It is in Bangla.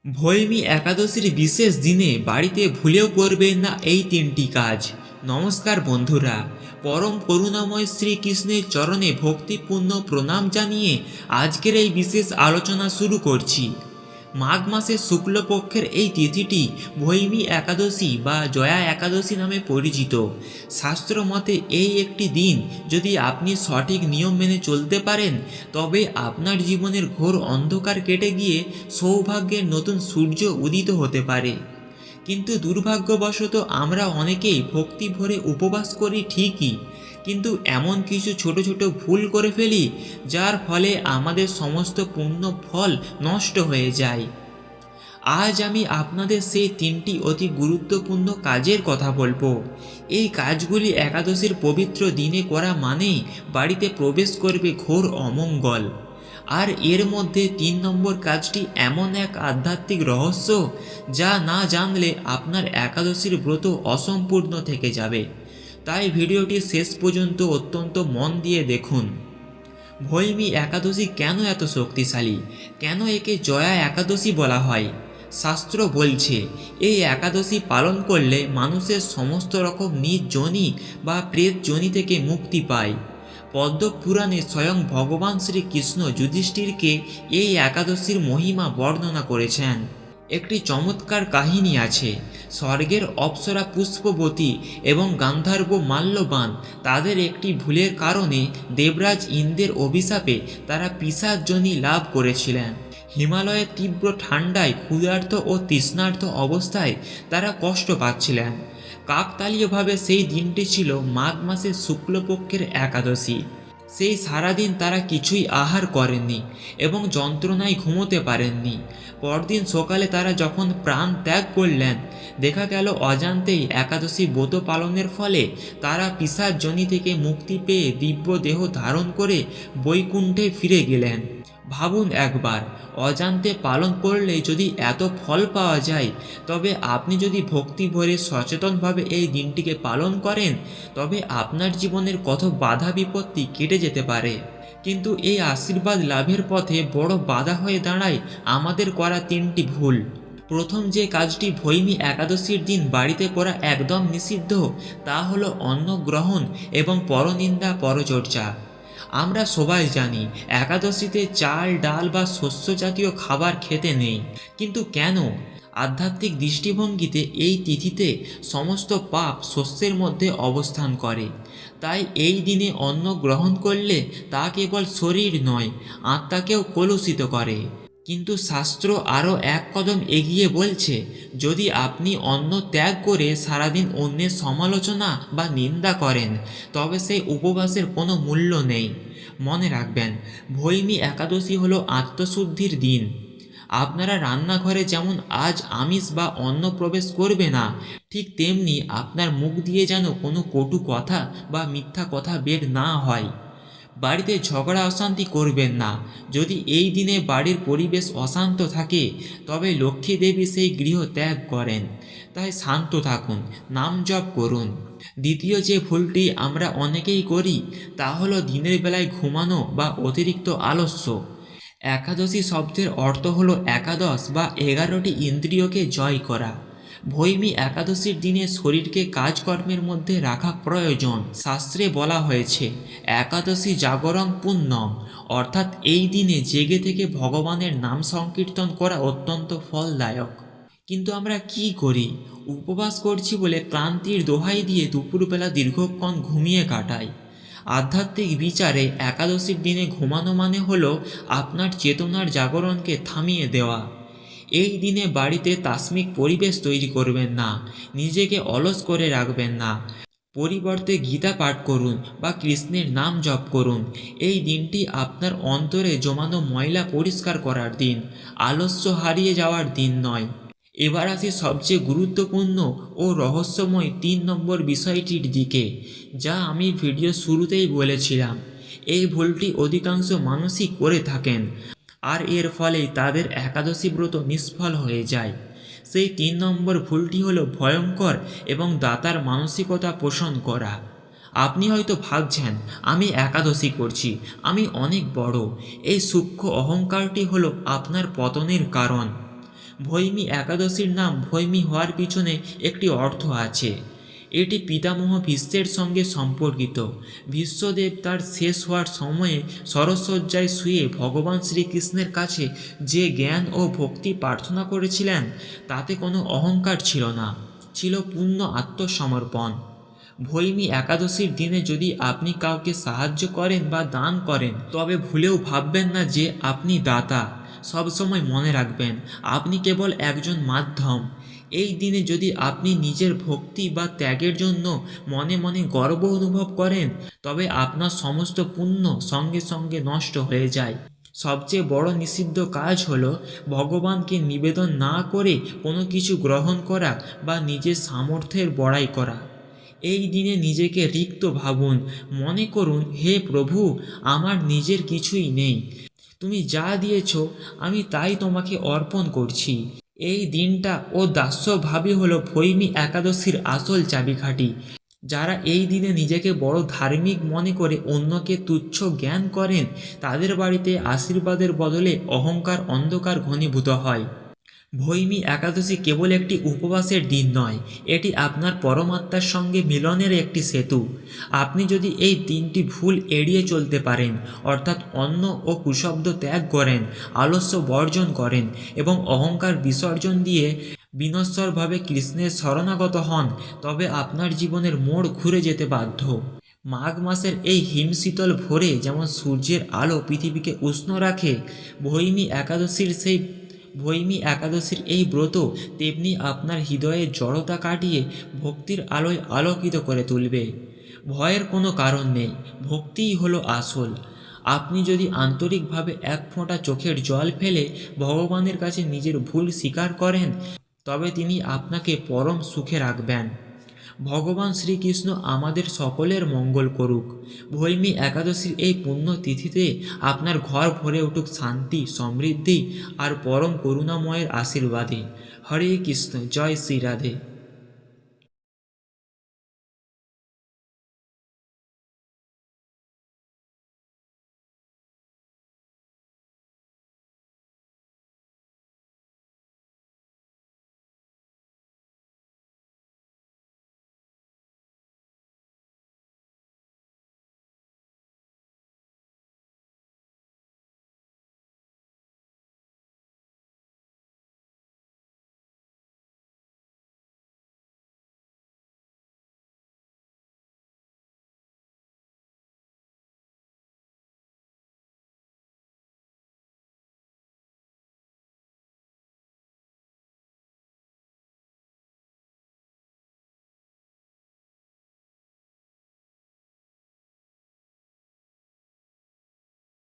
ভৈমী একাদশীর বিশেষ দিনে বাড়িতে ভুলেও করবেন না এই তিনটি কাজ। নমস্কার বন্ধুরা, পরম করুণাময় শ্রীকৃষ্ণের চরণে ভক্তিপূর্ণ প্রণাম জানিয়ে আজকের এই বিশেষ আলোচনা শুরু করছি। মাঘ মাসের শুক্লপক্ষের এই তিথিটি ভৈমী একাদশী বা জয়া একাদশী নামে পরিচিত। শাস্ত্র মতে এই একটি দিন যদি আপনি সঠিক নিয়ম মেনে চলতে পারেন, তবে আপনার জীবনের ঘোর অন্ধকার কেটে গিয়ে সৌভাগ্যের নতুন সূর্য উদিত হতে পারে। কিন্তু দুর্ভাগ্যবশত আমরা অনেকেই ভক্তি ভরে উপবাস করি ঠিকই, কিন্তু এমন কিছু ছোট ছোট ভুল করে ফেলি যার ফলে আমাদের সমস্ত পুণ্য ফল নষ্ট হয়ে যায়। আজ আমি আপনাদের সেই তিনটি অতি গুরুত্বপূর্ণ কাজের কথা বলবো। এই কাজগুলি একাদশীর পবিত্র দিনে করা মানেই বাড়িতে প্রবেশ করবে ঘোর অমঙ্গল। আর এর মধ্যে ৩ নম্বর কাজটি এমন এক আধ্যাত্মিক রহস্য যা না জানলে আপনার একাদশীর ব্রত অসম্পূর্ণ থেকে যাবে। তাই ভিডিওটি শেষ পর্যন্ত অত্যন্ত মন দিয়ে দেখুন। ভৈমী একাদশী কেন এত শক্তিশালী? কেন একে জয়া একাদশী বলা হয়? শাস্ত্র বলছে এই একাদশী পালন করলে মানুষের সমস্ত রকম নিজ যোনি বা প্রেত যোনি থেকে মুক্তি পায়। পদ্ম পুরাণে স্বয়ং ভগবান শ্রীকৃষ্ণ যুধিষ্ঠিরকে এই একাদশীর মহিমা বর্ণনা করেছেন। একটি চমৎকার কাহিনী আছে। স্বর্গের অপ্সরা পুষ্পবতী এবং গান্ধার্ব মাল্যবান তাদের একটি ভুলের কারণে দেবরাজ ইন্দ্রের অভিশাপে তারা পিশাচযোনি লাভ করেছিলেন। হিমালয়ের তীব্র ঠান্ডায় ক্ষুধার্ত ও তৃষ্ণার্ত অবস্থায় তারা কষ্ট পাচ্ছিলেন। কাকতালীয়ভাবে সেই দিনটি ছিল মাঘ মাসের শুক্লপক্ষের একাদশী। সেই সারাদিন তারা কিছুই আহার করেননি এবং যন্ত্রণায় ঘুমোতে পারেননি। পরদিন সকালে তারা যখন প্রাণ ত্যাগ করলেন, দেখা গেল অজান্তেই একাদশী ব্রত পালনের ফলে তারা পিশাচযোনি থেকে মুক্তি পেয়ে দিব্য দেহ ধারণ করে বৈকুণ্ঠে ফিরে গেলেন। ভাবুন একবার, অজান্তে পালন করলে যদি এত ফল পাওয়া যায়, তবে আপনি যদি ভক্তি ভরে সচেতনভাবে এই দিনটিকে পালন করেন, তবে আপনার জীবনের কত বাধা বিপত্তি কেটে যেতে পারে। কিন্তু এই আশীর্বাদ লাভের পথে বড় বাধা হয়ে দাঁড়ায় আমাদের করা ৩টি ভুল। প্রথম যে কাজটি ভৈমী একাদশীর দিন বাড়িতে করা একদম নিষিদ্ধ, তা হলো অন্ন গ্রহণ এবং পরনিন্দা পরচর্চা। আমরা সবাই জানি একাদশীতে চাল ডাল বা শস্য জাতীয় খাবার খেতে নেই, কিন্তু কেন? আধ্যাত্মিক দৃষ্টিভঙ্গিতে এই তিথিতে সমস্ত পাপ শস্যের মধ্যে অবস্থান করে। তাই এই দিনে অন্ন গ্রহণ করলে তা কেবল শরীর নয়, আত্মাকেও কলুষিত করে। কিন্তু শাস্ত্র আরও এক কদম এগিয়ে বলছে, যদি আপনি অন্ন ত্যাগ করে সারাদিন অন্যের সমালোচনা বা নিন্দা করেন, তবে সেই উপবাসের কোনো মূল্য নেই। মনে রাখবেন, ভৈমী একাদশী হলো আত্মশুদ্ধির দিন। আপনারা রান্নাঘরে যেমন আজ আমিষ বা অন্ন প্রবেশ করবে না, ঠিক তেমনি আপনার মুখ দিয়ে যেন কোনো কটু কথা বা মিথ্যা কথা বের না হয়। বাড়িতে ঝগড়া অশান্তি করবেন না। যদি এই দিনে বাড়ির পরিবেশ অশান্ত থাকে, তবে লক্ষ্মী দেবী সেই গৃহ ত্যাগ করেন। তাই শান্ত থাকুন, নাম জপ করুন। দ্বিতীয় যে ভুলটি আমরা অনেকেই করি, তা হলো দিনের বেলায় ঘুমানো বা অতিরিক্ত আলস্য। একাদশী শব্দের অর্থ হলো একাদশ বা 11টি ইন্দ্রিয়কে জয় করা। ভৈমী একাদশীর দিনে শরীরকে কাজকর্মের মধ্যে রাখা প্রয়োজন। শাস্ত্রে বলা হয়েছে একাদশী জাগরং পুণ্যম, অর্থাৎ এই দিনে জেগে থেকে ভগবানের নাম সংকীর্তন করা অত্যন্ত ফলদায়ক। কিন্তু আমরা কি করি? উপবাস করছি বলে ক্লান্তির দোহাই দিয়ে দুপুরবেলা দীর্ঘক্ষণ ঘুমিয়ে কাটাই। আধ্যাত্মিক বিচারে একাদশীর দিনে ঘুমানো মানে হলো আপনার চেতনার জাগরণকে থামিয়ে দেওয়া। এই দিনে বাড়িতে তাস্মিক পরিবেশ তৈরি করবেন না, নিজেকে অলস করে রাখবেন না। পরিবর্তে গীতা পাঠ করুন বা কৃষ্ণের নাম জপ করুন। এই দিনটি আপনার অন্তরে জমানো ময়লা পরিষ্কার করার দিন, আলস্য হারিয়ে যাওয়ার দিন নয়। এবার আসি সবচেয়ে গুরুত্বপূর্ণ ও রহস্যময় ৩ নম্বর বিষয়টির দিকে, যা আমি ভিডিও শুরুতেই বলেছিলাম। এই ভুলটি অধিকাংশ মানুষই করে থাকেন, আর এর ফলেই তাদের একাদশী ব্রত নিষ্ফল হয়ে যায়। সেই ৩ নম্বর ভুলটি হলো ভয়ঙ্কর এবং দাতার মানসিকতা পোষণ করা। আপনি হয়তো ভাবছেন, আমি একাদশী করছি, আমি অনেক বড়। এই সূক্ষ্ম অহংকারটি হলো আপনার পতনের কারণ। ভৈমী একাদশীর নাম ভৈমী হওয়ার পিছনে একটি অর্থ আছে। এটি পিতামহ ভীষ্মের সঙ্গে সম্পর্কিত। ভীষ্মদেব তার শেষ হওয়ার সময়ে সরসজ্জায় শুয়ে ভগবান শ্রীকৃষ্ণের কাছে যে জ্ঞান ও ভক্তি প্রার্থনা করেছিলেন তাতে কোনো অহংকার ছিল না, ছিল পূর্ণ আত্মসমর্পণ। ভৈমী একাদশীর দিনে যদি আপনি কাউকে সাহায্য করেন বা দান করেন তবে ভুলেও ভাববেন না যে আপনি দাতা। সবসময় মনে রাখবেন আপনি কেবল একজন মাধ্যম। এই দিনে যদি আপনি নিজের ভক্তি বা ত্যাগের জন্য মনে মনে গর্ব অনুভব করেন তবে আপনার সমস্ত পুণ্য সঙ্গে সঙ্গে নষ্ট হয়ে যায়। সবচেয়ে বড় নিষিদ্ধ কাজ হলো ভগবানকে নিবেদন না করে কোনো কিছু গ্রহণ করা বা নিজের সামর্থ্যের বড়াই করা। এই দিনে নিজেকে রিক্ত ভাবুন, মনে করুন, হে প্রভু, আমার নিজের কিছুই নেই, তুমি যা দিয়েছ আমি তাই তোমাকে অর্পণ করছি। এই দিনটা ও দাস্যভাবই হলো ভৈমী একাদশীর আসল চাবিকাঠি। যারা এই দিনে নিজেকে বড় ধার্মিক মনে করে অন্যকে তুচ্ছ জ্ঞান করেন তাদের বাড়িতে আশীর্বাদের বদলে অহংকার অন্ধকার ঘনীভূত হয়। ভৈমী একাদশী কেবল একটি উপবাসের দিন নয়, এটি আপনার পরমাত্মার সঙ্গে মিলনের একটি সেতু। আপনি যদি এই তিনটি ভুল এড়িয়ে চলতে পারেন, অর্থাৎ অন্ন ও কুশব্দ ত্যাগ করেন, আলস্য বর্জন করেন এবং অহংকার বিসর্জন দিয়ে বিনশ্বরভাবে কৃষ্ণের শরণাগত হন, তবে আপনার জীবনের মোড় ঘুরে যেতে বাধ্য। মাঘ মাসের এই হিমশীতল ভোরে যেমন সূর্যের আলো পৃথিবীকে উষ্ণ রাখে, ভৈমী একাদশীর এই ব্রত তেমনি আপনার হৃদয়ের জড়তা কাটিয়ে ভক্তির আলোয় আলোকিত করে তুলবে। ভয়ের কোনো কারণ নেই, ভক্তিই হলো আসল। আপনি যদি আন্তরিকভাবে এক ফোঁটা চোখের জল ফেলে ভগবানের কাছে নিজের ভুল স্বীকার করেন তবে তিনি আপনাকে পরম সুখে রাখবেন। ভগবান শ্রীকৃষ্ণ আমাদের সকলের মঙ্গল করুক। ভৈমী একাদশীর এই পুণ্য তিথিতে আপনার ঘর ভরে উঠুক শান্তি, সমৃদ্ধি আর পরম করুণাময়ের আশীর্বাদে। হরে কৃষ্ণ, জয় শ্রী রাধে।